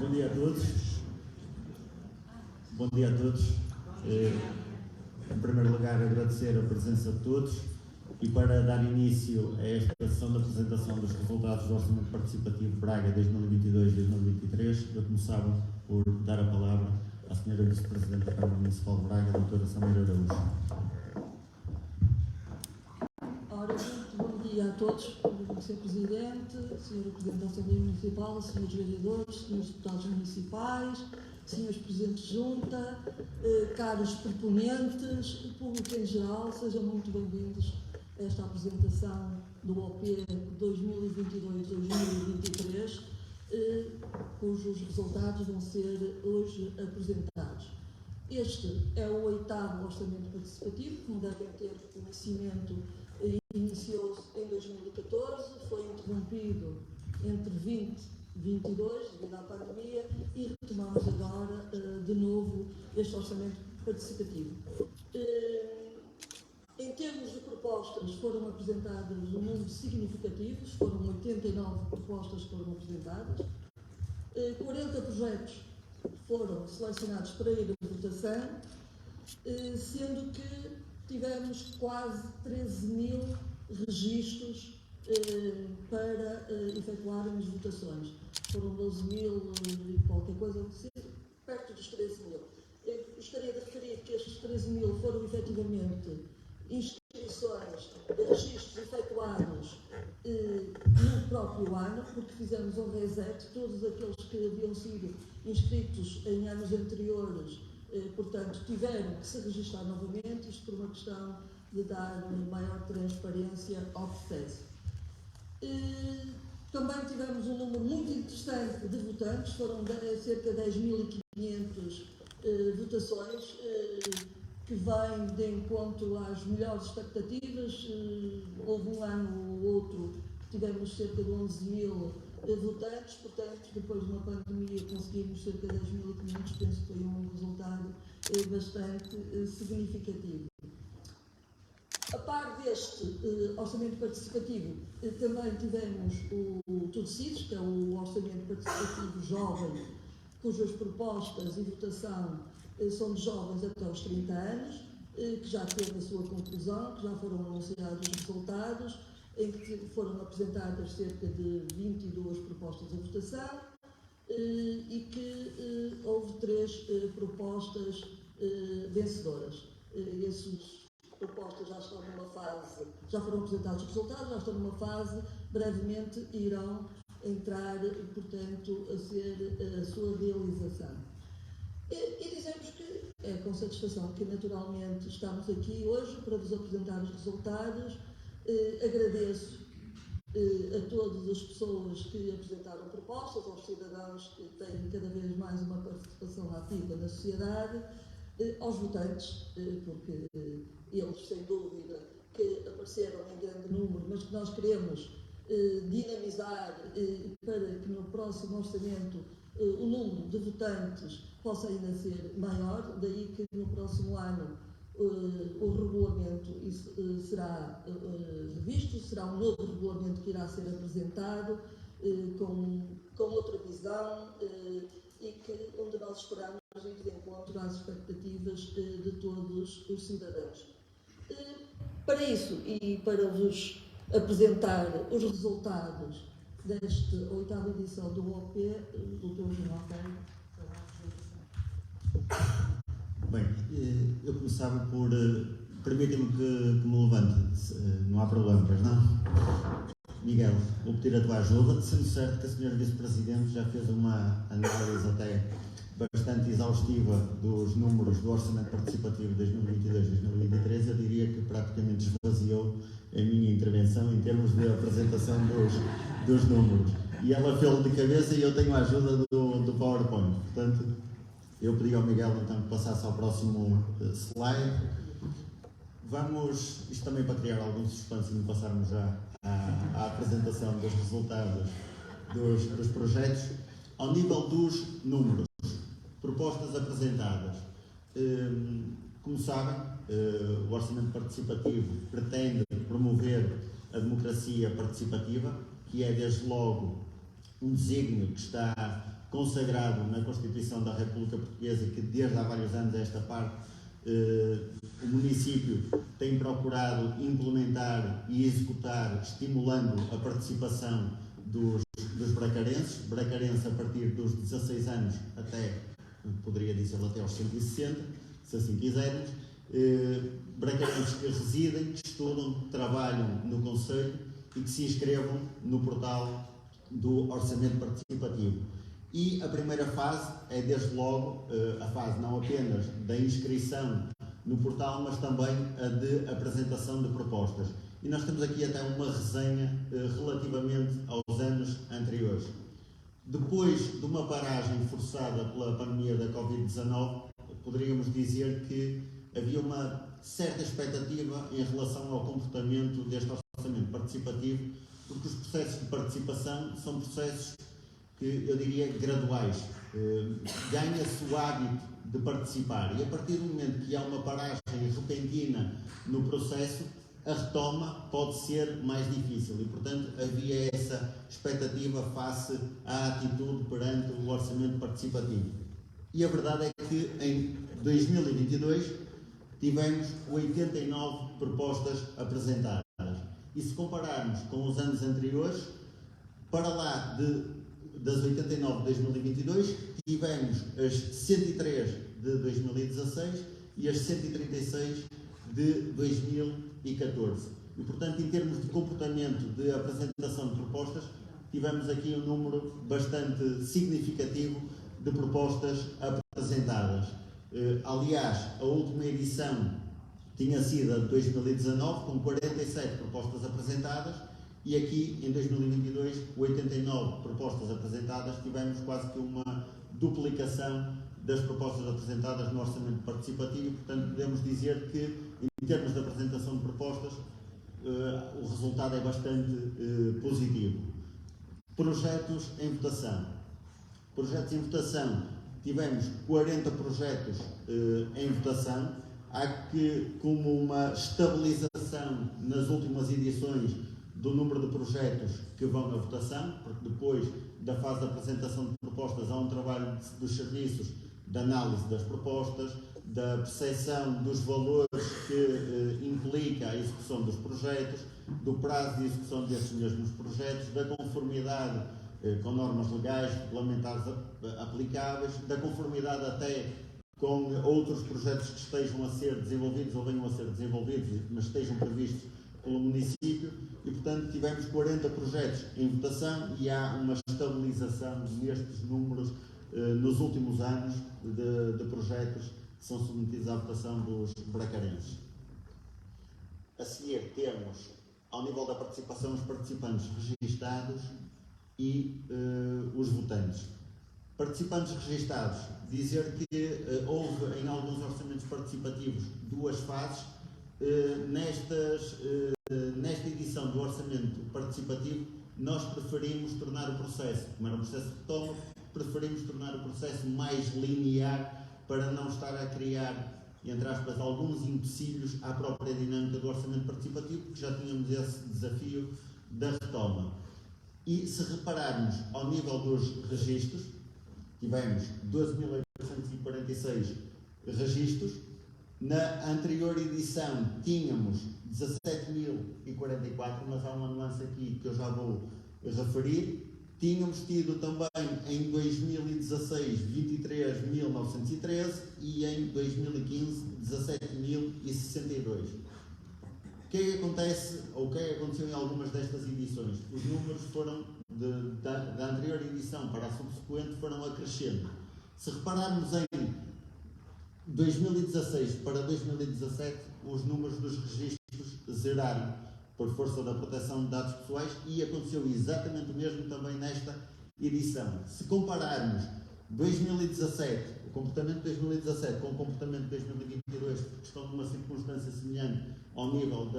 Bom dia a todos. Bom dia a todos. Em primeiro lugar, agradecer a presença de todos e para dar início a esta sessão de apresentação dos resultados do Orçamento Participativo Braga 2022-2023, eu começava por dar a palavra à Sra. Vice-Presidente da Câmara Municipal de Braga, Dra. Samira Araújo. Ora, muito bom dia a todos, Sr. Presidente, Sr. Presidente da Assembleia Municipal, Srs. Vereadores, Srs. Deputados Municipais, Srs. Presidentes de Junta, caros proponentes, público em geral, sejam muito bem-vindos a esta apresentação do OP 2022-2023, cujos resultados vão ser hoje apresentados. Este é o 8º Orçamento Participativo, como devem ter conhecimento, iniciou-se em 2014, foi interrompido entre 20 e 22 devido à pandemia e retomamos agora de novo este Orçamento Participativo. Em termos de propostas, foram apresentadas um número significativo, foram 89 propostas que foram apresentadas, 40 projetos foram selecionados para ir à votação, sendo que tivemos quase 13.000 registros para efetuarem as votações. Foram 12.000 e qualquer coisa, perto dos 13.000. Gostaria de referir que estes 13.000 foram efetivamente inscrições, registros efetuados no próprio ano, porque fizemos um reset, todos aqueles que haviam sido inscritos em anos anteriores, portanto, tiveram que se registrar novamente, isto por uma questão de dar maior transparência ao processo. Também tivemos um número muito interessante de votantes, foram cerca de 10.500 votações, que vêm de encontro às melhores expectativas. Houve um ano ou outro que tivemos cerca de 11.000 votantes, portanto, depois de uma pandemia conseguimos cerca de 10.500, penso que foi um resultado bastante significativo. A par deste orçamento participativo, também tivemos o TUDCIS, que é o Orçamento Participativo Jovem, cujas propostas e votação são de jovens até aos 30 anos, que já teve a sua conclusão, que já foram anunciados os resultados, em que foram apresentadas cerca de 22 propostas de votação e que houve 3 propostas vencedoras. Essas propostas já estão numa fase, já foram apresentados os resultados, já estão numa fase, brevemente irão entrar, portanto, a ser a sua realização. E dizemos que é com satisfação que naturalmente estamos aqui hoje para vos apresentar os resultados. Agradeço a todas as pessoas que apresentaram propostas, aos cidadãos que têm cada vez mais uma participação ativa na sociedade, aos votantes, porque eles, sem dúvida, que apareceram em grande número, mas que nós queremos dinamizar para que no próximo orçamento o número de votantes possa ainda ser maior, daí que no próximo ano o regulamento será revisto, será um novo regulamento que irá ser apresentado com outra visão e que, onde nós esperamos ir de encontro às expectativas de todos os cidadãos. Para isso e para vos apresentar os resultados desta 8ª edição do OP, o Dr. João Alfredo. Bem, eu começava por... Permitem-me que me levante, não há problema, pois não? Miguel, vou pedir a tua ajuda, sendo certo que a Sra. Vice-Presidente já fez uma análise até bastante exaustiva dos números do Orçamento Participativo de 2022-2023, eu diria que praticamente esvaziou a minha intervenção em termos de apresentação dos números. E ela fez-lo de cabeça e eu tenho a ajuda do PowerPoint. Portanto, eu pedi ao Miguel então que passasse ao próximo slide. Vamos, isto também para criar algum suspense e passarmos já à apresentação dos resultados dos projetos. Ao nível dos números, propostas apresentadas, como sabem, o Orçamento Participativo pretende promover a democracia participativa, que é desde logo um desígnio que está consagrado na Constituição da República Portuguesa, que desde há vários anos esta parte o município tem procurado implementar e executar, estimulando a participação dos bracarenses a partir dos 16 anos até, poderia dizer até aos 160, se assim quisermos, bracarenses que residem, que estudam, que trabalham no Conselho e que se inscrevam no portal do Orçamento Participativo. E a primeira fase é, desde logo, a fase não apenas da inscrição no portal, mas também a de apresentação de propostas. E nós temos aqui até uma resenha relativamente aos anos anteriores. Depois de uma paragem forçada pela pandemia da Covid-19, poderíamos dizer que havia uma certa expectativa em relação ao comportamento deste orçamento participativo, porque os processos de participação são processos que eu diria graduais. Ganha-se o hábito de participar e a partir do momento que há uma paragem repentina no processo, a retoma pode ser mais difícil e, portanto, havia essa expectativa face à atitude perante o orçamento participativo. E a verdade é que em 2022 tivemos 89 propostas apresentadas. E se compararmos com os anos anteriores, para lá das 89 de 2022, tivemos as 103 de 2016 e as 136 de 2014. E, portanto, em termos de comportamento de apresentação de propostas, tivemos aqui um número bastante significativo de propostas apresentadas. Aliás, a última edição tinha sido a de 2019, com 47 propostas apresentadas, e aqui, em 2022, 89 propostas apresentadas, tivemos quase que uma duplicação das propostas apresentadas no orçamento participativo, e, portanto, podemos dizer que, em termos de apresentação de propostas, o resultado é bastante positivo. Projetos em votação. Projetos em votação, tivemos 40 projetos em votação. Há que, como uma estabilização nas últimas edições do número de projetos que vão à votação, porque depois da fase de apresentação de propostas há um trabalho dos serviços de análise das propostas, da percepção dos valores que implica a execução dos projetos, do prazo de execução desses mesmos projetos, da conformidade com normas legais, regulamentares aplicáveis, da conformidade até com outros projetos que estejam a ser desenvolvidos ou venham a ser desenvolvidos, mas estejam previstos pelo município, e, portanto, tivemos 40 projetos em votação e há uma estabilização nestes números nos últimos anos de projetos que são submetidos à votação dos bracarenses. A seguir temos, ao nível da participação, os participantes registados e os votantes. Participantes registados, dizer que houve em alguns orçamentos participativos duas fases. Nesta edição do orçamento participativo, nós preferimos tornar o processo, como era um processo de retoma, preferimos tornar o processo mais linear para não estar a criar, entre aspas, alguns empecilhos à própria dinâmica do orçamento participativo, porque já tínhamos esse desafio da retoma. E se repararmos ao nível dos registros, tivemos 12.846 registros. Na anterior edição tínhamos 17.044, mas há uma nuance aqui que eu já vou referir. Tínhamos tido também em 2016 23.913 e em 2015 17.062. O que é que acontece, ou o que é que aconteceu em algumas destas edições? Os números foram da anterior edição para a subsequente foram acrescendo. Se repararmos em 2016 para 2017, os números dos registros zeraram por força da proteção de dados pessoais, e aconteceu exatamente o mesmo também nesta edição. Se compararmos 2017, o comportamento de 2017 com o comportamento de 2022, que estão numa circunstância semelhante ao nível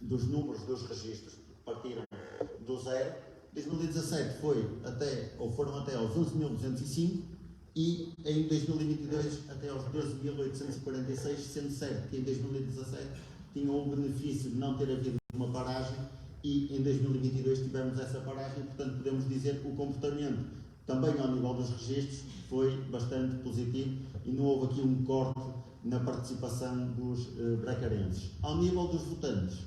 dos números dos registros, partiram do zero. 2017 foram até aos 11.205 e em 2022 até aos 12.846, sendo certo que em 2017 tinham o benefício de não ter havido uma paragem e em 2022 tivemos essa paragem, portanto podemos dizer que o comportamento Também ao nível dos registros foi bastante positivo e não houve aqui um corte na participação dos bracarenses. Ao nível dos votantes,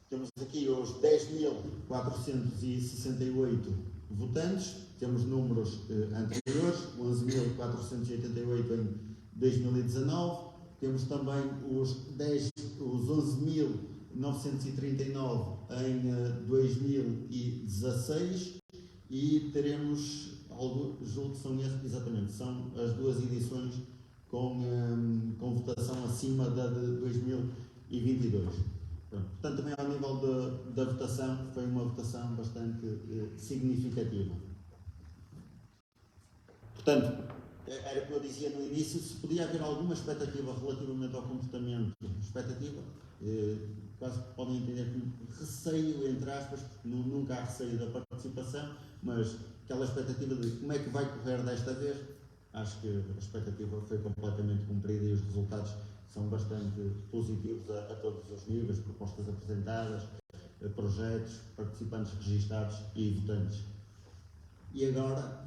temos aqui os 10.468 votantes, temos números anteriores, 11.488 em 2019, temos também os 11.939 em 2016 e teremos, julgo que são exatamente, são as duas edições com votação acima da de 2022. Portanto, também ao nível da votação, foi uma votação bastante significativa. Portanto, era como eu dizia no início, se podia haver alguma expectativa relativamente ao comportamento, quase que podem entender como receio, entre aspas, porque nunca há receio da participação, mas aquela expectativa de como é que vai correr desta vez, acho que a expectativa foi completamente cumprida e os resultados são bastante positivos a todos os níveis, propostas apresentadas, projetos, participantes registados e votantes. E agora,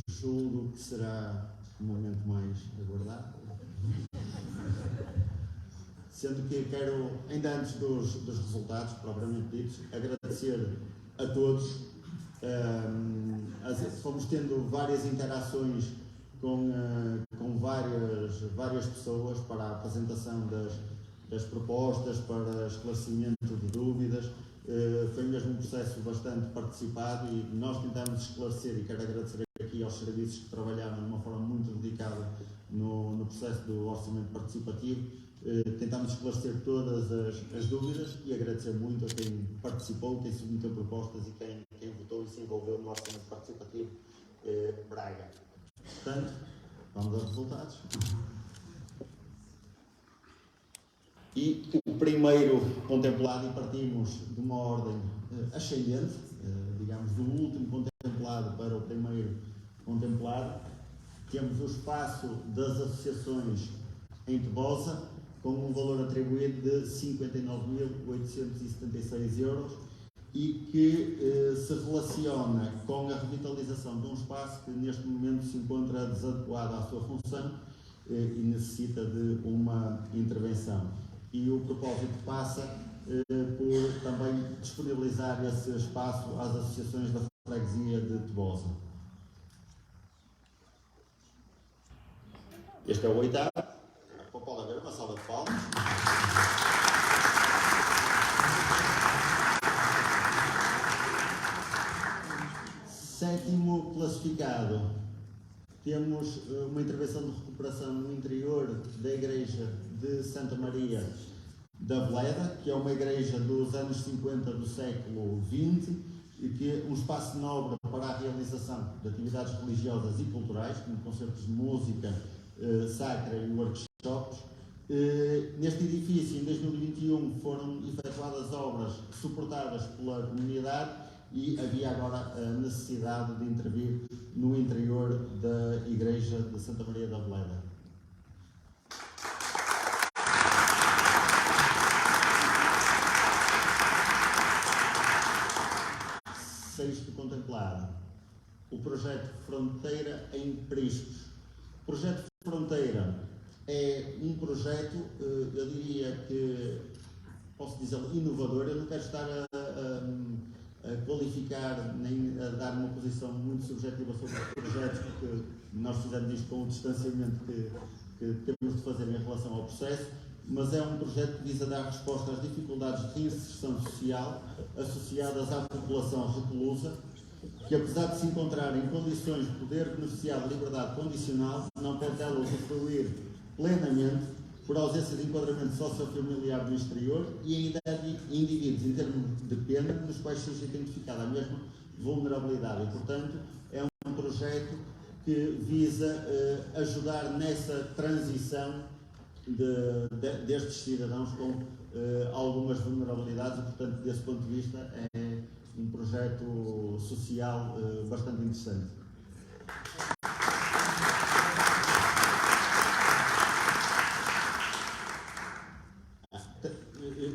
julgo que será o momento mais aguardado. Sendo que quero, ainda antes dos resultados propriamente ditos, agradecer a todos. Fomos tendo várias interações com várias pessoas para a apresentação das propostas, para esclarecimento de dúvidas. Foi mesmo um processo bastante participado e nós tentámos esclarecer, e quero agradecer aqui aos serviços que trabalharam de uma forma muito dedicada no processo do orçamento participativo. Tentámos esclarecer todas as dúvidas e agradecer muito a quem participou, quem submeteu propostas e quem votou e se envolveu no orçamento participativo Braga. Portanto, vamos aos resultados. E o primeiro contemplado, e partimos de uma ordem ascendente, digamos, do último contemplado para o primeiro contemplado, temos o espaço das associações em Tebosa, com um valor atribuído de 59.876 euros e que se relaciona com a revitalização de um espaço que neste momento se encontra desadequado à sua função e necessita de uma intervenção. E o propósito passa por também disponibilizar esse espaço às associações da freguesia de Tebosa. Este é o oitavo. Pode haver uma salva de palmas. Sétimo classificado, temos uma intervenção de recuperação no interior da igreja de Santa Maria da Veleda, que é uma igreja dos anos 50 do século XX e que é um espaço nobre para a realização de atividades religiosas e culturais, como concertos de música sacra e workshops. Neste edifício, em 2021, foram efetuadas obras suportadas pela comunidade e havia agora a necessidade de intervir no interior da igreja de Santa Maria da Veleda. Sexto contemplado, o projeto Fronteira em Priscos. O projeto Fronteira é um projeto, eu diria que, posso dizer, inovador. Eu não quero estar a qualificar nem a dar uma posição muito subjetiva sobre os projetos, porque nós fizemos isto com o distanciamento que temos de fazer em relação ao processo, mas é um projeto que visa dar resposta às dificuldades de reinserção social associadas à população reclusa, que apesar de se encontrar em condições de poder beneficiar de liberdade condicional, não pode dela usufruir plenamente por ausência de enquadramento sociofamiliar no exterior e ainda indivíduos em termos de pena nos quais seja identificada a mesma vulnerabilidade. E, portanto, é um projeto que visa ajudar nessa transição destes cidadãos com algumas vulnerabilidades e, portanto, desse ponto de vista, é um projeto social bastante interessante.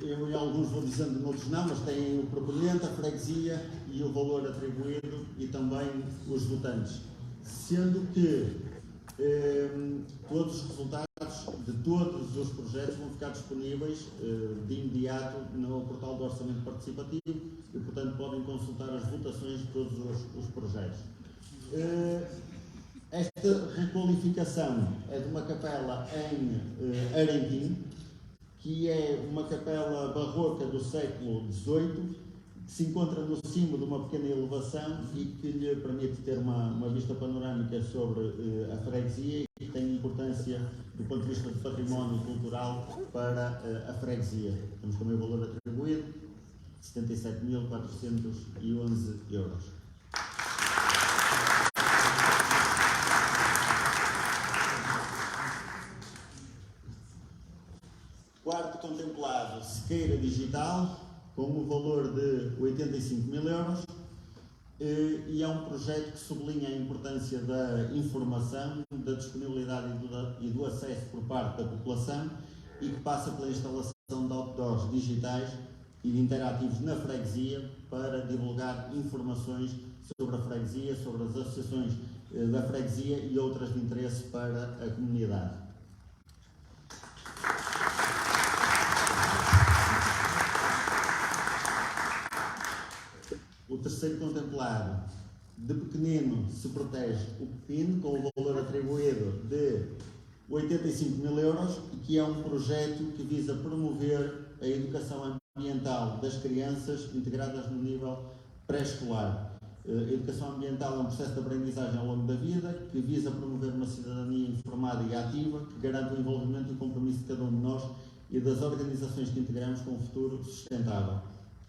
Eu alguns vou dizendo, outros não, mas têm o proponente, Presidente, a freguesia e o valor atribuído e também os votantes. Sendo que todos os resultados de todos os projetos vão ficar disponíveis de imediato no portal do Orçamento Participativo e, portanto, podem consultar as votações de todos os projetos. Esta requalificação é de uma capela em Arentim, que é uma capela barroca do século XVIII, que se encontra no cimo de uma pequena elevação e que lhe permite ter uma vista panorâmica sobre a freguesia e que tem importância do ponto de vista de património cultural para a freguesia. Temos também o valor atribuído, 77.411 euros. Quarto contemplado, Sequeira Digital, com um valor de 85.000 euros, e é um projeto que sublinha a importância da informação, da disponibilidade e do acesso por parte da população e que passa pela instalação de outdoors digitais e de interativos na freguesia para divulgar informações sobre a freguesia, sobre as associações da freguesia e outras de interesse para a comunidade. O terceiro contemplado, de pequenino se protege o pepino, com o valor atribuído de 85.000 euros, e que é um projeto que visa promover a educação ambiental das crianças integradas no nível pré-escolar. A educação ambiental é um processo de aprendizagem ao longo da vida que visa promover uma cidadania informada e ativa que garante o envolvimento e o compromisso de cada um de nós e das organizações que integramos com um futuro sustentável.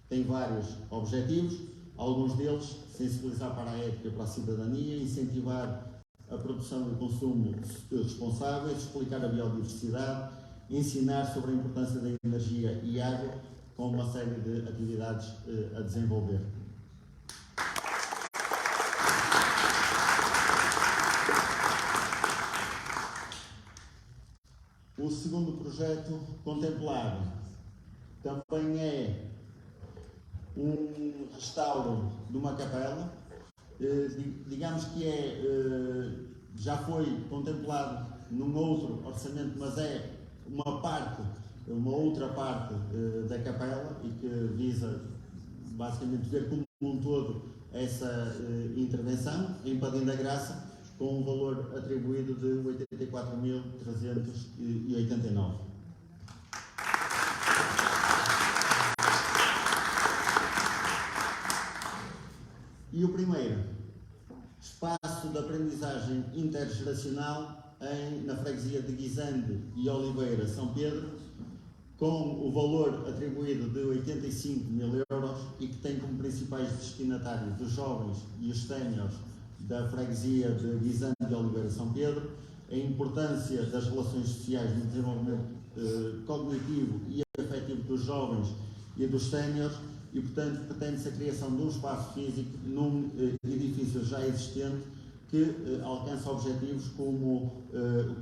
Tem vários objetivos, alguns deles sensibilizar para a ética e para a cidadania, incentivar a produção e o consumo responsáveis, explicar a biodiversidade, ensinar sobre a importância da energia e água, com uma série de atividades a desenvolver. O segundo projeto contemplado também é um restauro de uma capela, digamos que já foi contemplado num outro orçamento, mas é uma outra parte da capela e que visa basicamente ver como um todo essa intervenção em Padim da Graça, com um valor atribuído de 84.389. E o primeiro, espaço de aprendizagem intergeracional na freguesia de Guisande e Oliveira, São Pedro, com o valor atribuído de 85.000 euros e que tem como principais destinatários os jovens e os séniores da freguesia de Guisande e Oliveira, São Pedro, a importância das relações sociais no desenvolvimento cognitivo e afetivo dos jovens e dos séniores, e, portanto, pretende-se a criação de um espaço físico num edifício já existente que alcança objetivos como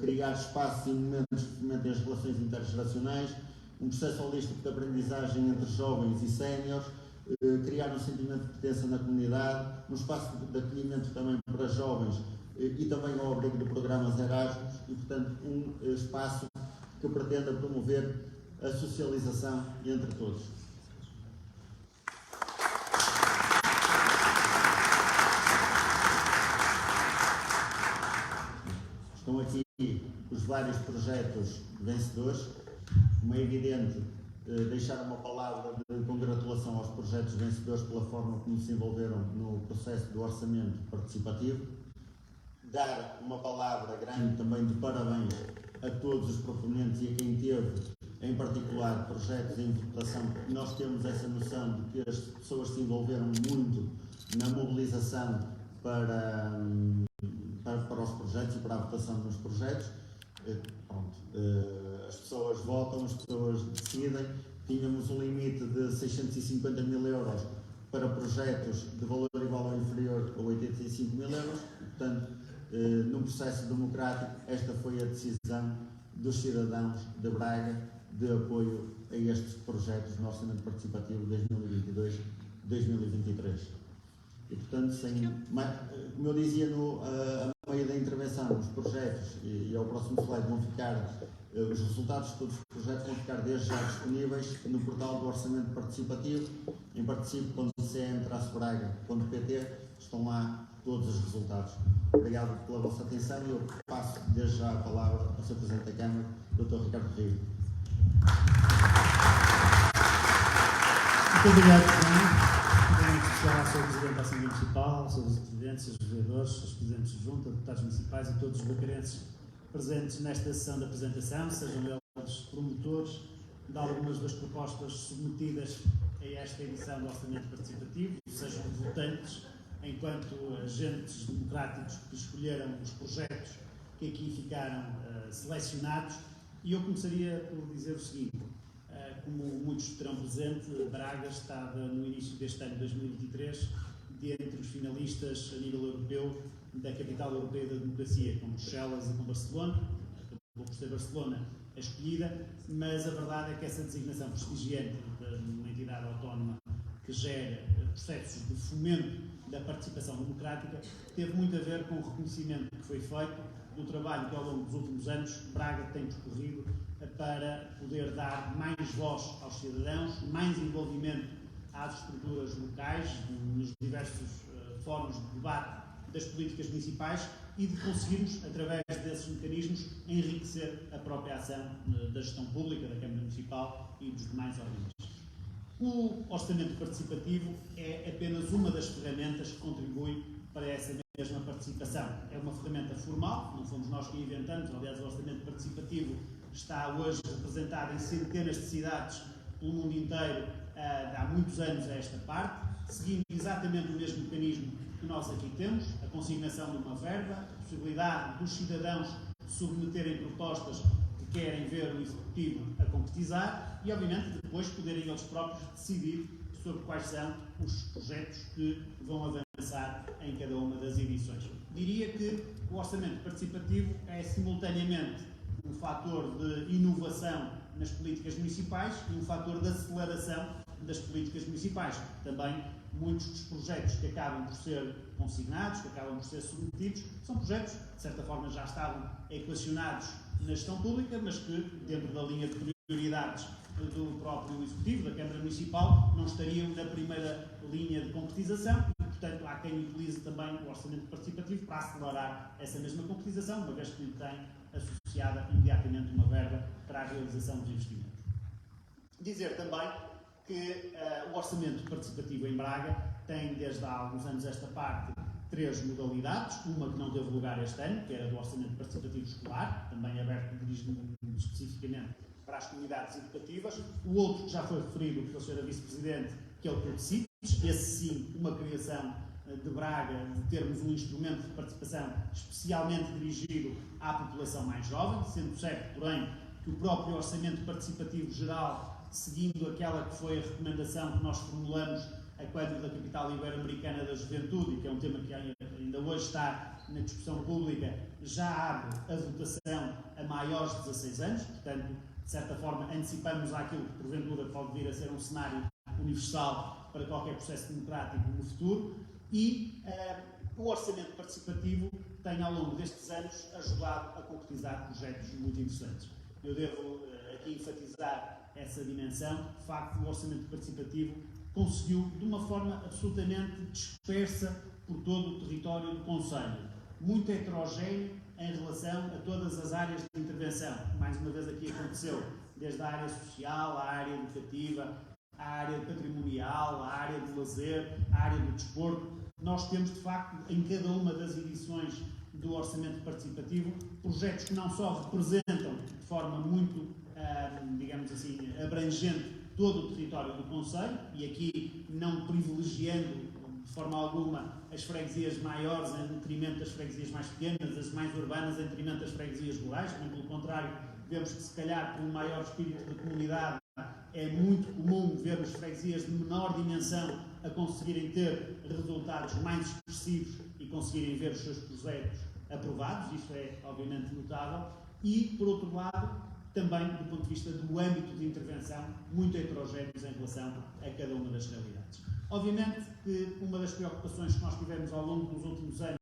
criar espaços e momentos que fomentem as relações intergeracionais, um processo holístico de aprendizagem entre jovens e séniores, criar um sentimento de pertença na comunidade, um espaço de acolhimento também para jovens e também ao abrigo de programas Erasmus e, portanto, um espaço que pretenda promover a socialização entre todos. Estão aqui os vários projetos vencedores. Como é evidente, deixar uma palavra de congratulação aos projetos vencedores pela forma como se envolveram no processo do orçamento participativo. Dar uma palavra grande também de parabéns a todos os proponentes e a quem teve, em particular, projetos em votação. Nós temos essa noção de que as pessoas se envolveram muito na mobilização para os projetos e para a votação nos projetos. As pessoas votam, as pessoas decidem. Tínhamos um limite de 650.000 euros para projetos de valor igual ou inferior a 85.000 euros. Portanto, num processo democrático, esta foi a decisão dos cidadãos de Braga de apoio a estes projetos no Orçamento Participativo 2022 2023. E, portanto, como eu dizia a meio da intervenção, os projetos, e ao próximo slide vão ficar, os resultados de todos os projetos vão ficar desde já disponíveis no portal do Orçamento Participativo, em participe.cm-braga.pt, estão lá todos os resultados. Obrigado pela vossa atenção e eu passo desde já a palavra ao Sr. Presidente da Câmara, Dr. Ricardo Rio. Muito obrigado, João. Em especial ao Sr. Presidente da Assembleia Municipal, aos seus presidentes, aos vereadores, aos presidentes de junta, deputados municipais e todos os bacarenses presentes nesta sessão de apresentação, sejam eles promotores de algumas das propostas submetidas a esta edição do Orçamento Participativo, sejam votantes, enquanto agentes democráticos que escolheram os projetos que aqui ficaram selecionados. E eu começaria por dizer o seguinte: como muitos terão presente, Braga estava no início deste ano de 2023 dentre os finalistas a nível europeu da Capital Europeia da Democracia, com Bruxelas e com Barcelona. Acabou por ser Barcelona a escolhida, mas a verdade é que essa designação prestigiante de uma entidade autónoma que gera processos de fomento da participação democrática teve muito a ver com o reconhecimento que foi feito do trabalho que ao longo dos últimos anos Braga tem percorrido para poder dar mais voz aos cidadãos, mais envolvimento às estruturas locais, nos diversos fóruns de debate das políticas municipais e de conseguirmos, através desses mecanismos, enriquecer a própria ação da gestão pública, da Câmara Municipal e dos demais órgãos. O orçamento participativo é apenas uma das ferramentas que contribui para essa mesma participação. É uma ferramenta formal, não fomos nós que a inventamos, aliás o orçamento participativo está hoje representado em centenas de cidades pelo mundo inteiro há muitos anos a esta parte, seguindo exatamente o mesmo mecanismo que nós aqui temos, a consignação de uma verba, a possibilidade dos cidadãos submeterem propostas que querem ver o Executivo a concretizar e, obviamente, depois poderem eles próprios decidir sobre quais são os projetos que vão avançar em cada uma das edições. Diria que o orçamento participativo é simultaneamente um fator de inovação nas políticas municipais e um fator de aceleração das políticas municipais. Também muitos dos projetos que acabam por ser consignados, que acabam por ser submetidos, são projetos que de certa forma já estavam equacionados na gestão pública, mas que dentro da linha de prioridades do próprio Executivo, da Câmara Municipal, não estariam na primeira linha de concretização e, portanto, há quem utilize também o orçamento participativo para acelerar essa mesma concretização, uma vez que lhe tem associada imediatamente uma verba para a realização dos investimentos. Dizer também que o orçamento participativo em Braga tem, desde há alguns anos esta parte, 3 modalidades, uma que não teve lugar este ano, que era do orçamento participativo escolar, também aberto especificamente para as comunidades educativas, o outro que já foi referido pela Sra. Vice-Presidente, que é o Plebiscito, esse sim, uma criação de Braga, de termos um instrumento de participação especialmente dirigido à população mais jovem, sendo certo, porém, que o próprio orçamento participativo geral, seguindo aquela que foi a recomendação que nós formulamos a quadro da Capital Ibero-Americana da Juventude, que é um tema que ainda hoje está na discussão pública, já abre a votação a maiores de 16 anos, portanto, de certa forma, antecipamos àquilo que porventura pode vir a ser um cenário universal para qualquer processo democrático no futuro, e o orçamento participativo tem, ao longo destes anos, ajudado a concretizar projetos muito interessantes. Eu devo aqui enfatizar essa dimensão. De facto, o orçamento participativo conseguiu, de uma forma absolutamente dispersa por todo o território do concelho, muito heterogéneo em relação a todas as áreas de intervenção. Mais uma vez aqui aconteceu, desde a área social, a área educativa, a área patrimonial, a área de lazer, a área do desporto. Nós temos, de facto, em cada uma das edições do orçamento participativo, projetos que não só representam de forma muito, digamos assim, abrangente todo o território do concelho, e aqui não privilegiando de forma alguma as freguesias maiores em detrimento das freguesias mais pequenas, as mais urbanas em detrimento das freguesias rurais, bem pelo contrário, vemos que se calhar por um maior espírito de comunidade é muito comum vermos freguesias de menor dimensão a conseguirem ter resultados mais expressivos e conseguirem ver os seus projetos aprovados. Isto é, obviamente, notável. E, por outro lado, também do ponto de vista do âmbito de intervenção, muito heterogéneos em relação a cada uma das realidades. Obviamente que uma das preocupações que nós tivemos ao longo dos últimos anos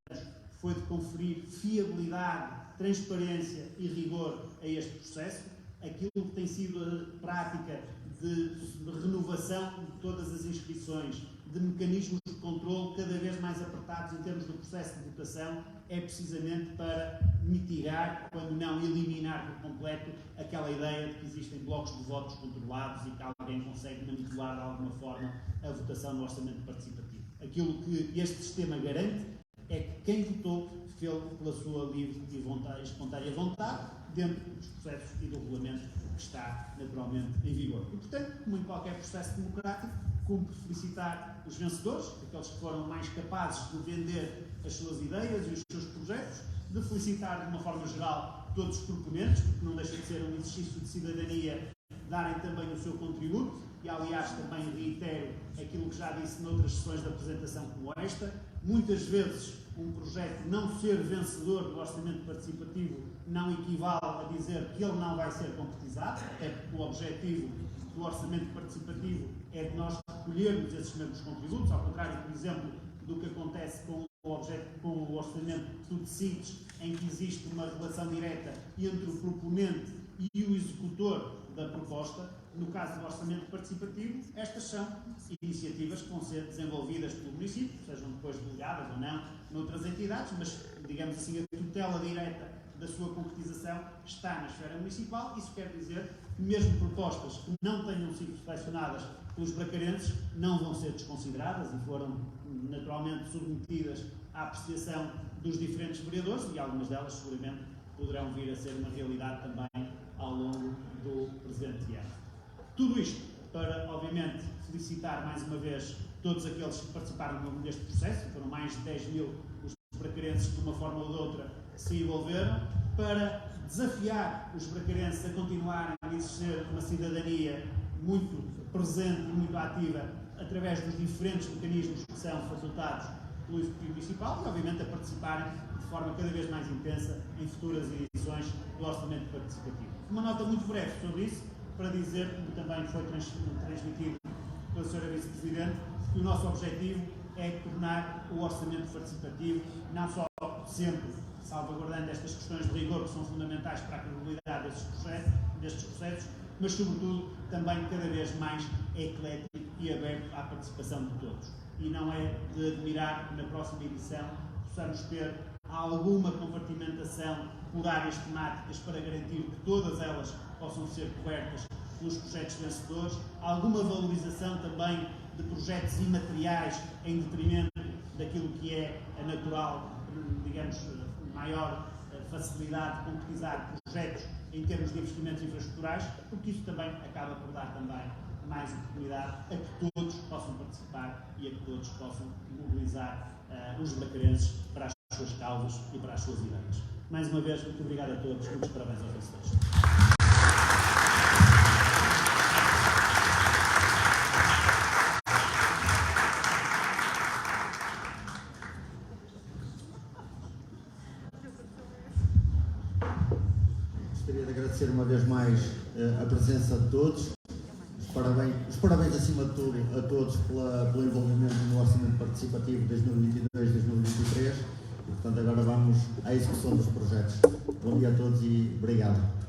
foi de conferir fiabilidade, transparência e rigor a este processo. Aquilo que tem sido a prática de renovação de todas as inscrições, de mecanismos de controle cada vez mais apertados em termos do processo de votação, é precisamente para mitigar, quando não eliminar por completo, aquela ideia de que existem blocos de votos controlados e que alguém consegue manipular de alguma forma a votação no orçamento participativo. Aquilo que este sistema garante é que quem votou fez pela sua livre e espontânea vontade, dentro dos processos e do regulamento que está naturalmente em vigor. E, portanto, como em qualquer processo democrático, cumpre felicitar os vencedores, aqueles que foram mais capazes de vender as suas ideias e os seus projetos, de felicitar de uma forma geral todos os proponentes, porque não deixa de ser um exercício de cidadania darem também o seu contributo, e aliás também reitero aquilo que já disse noutras sessões de apresentação como esta, muitas vezes um projeto não ser vencedor do orçamento participativo não equivale a dizer que ele não vai ser concretizado, até porque o objetivo do orçamento participativo é de nós recolhermos esses mesmos contributos, ao contrário, por exemplo, do que acontece com o orçamento que tu decides, em que existe uma relação direta entre o proponente e o executor da proposta. No caso do orçamento participativo, estas são iniciativas que vão ser desenvolvidas pelo município, sejam depois delegadas ou não noutras entidades, mas, digamos assim, a tutela direta da sua concretização está na esfera municipal. Isso quer dizer que mesmo propostas que não tenham sido selecionadas pelos bracarenses não vão ser desconsideradas e foram naturalmente submetidas à apreciação dos diferentes vereadores, e algumas delas seguramente poderão vir a ser uma realidade também ao longo do presente ano. Tudo isto para, obviamente, felicitar mais uma vez todos aqueles que participaram neste processo, foram mais de 10 mil os bracarenses que de uma forma ou de outra se envolveram, para desafiar os bracarenses a continuarem a exercer uma cidadania muito presente e muito ativa através dos diferentes mecanismos que são facultados pelo Executivo Municipal e, obviamente, a participarem de forma cada vez mais intensa em futuras edições do Orçamento Participativo. Uma nota muito breve sobre isso, para dizer, como também foi transmitido pela Sra. Vice-Presidente, que o nosso objetivo é tornar o orçamento participativo não só sempre salvaguardando estas questões de rigor que são fundamentais para a credibilidade destes processos, mas sobretudo também cada vez mais eclético e aberto à participação de todos. E não é de admirar que na próxima edição possamos ter alguma compartimentação por áreas temáticas para garantir que todas elas possam ser cobertas pelos projetos vencedores, alguma valorização também de projetos imateriais em detrimento daquilo que é a natural, digamos, maior facilidade de concretizar projetos em termos de investimentos infraestruturais, porque isso também acaba por dar também mais oportunidade a que todos possam participar e a que todos possam mobilizar os bracarenses para as suas causas e para as suas ideias. Mais uma vez, muito obrigado a todos, muitos parabéns aos vencedores. Gostaria de agradecer uma vez mais a presença de todos. Os parabéns acima de tudo a todos pelo envolvimento no Orçamento Participativo 2022-2023 e, portanto, agora vamos à execução dos projetos. Bom dia a todos e obrigado.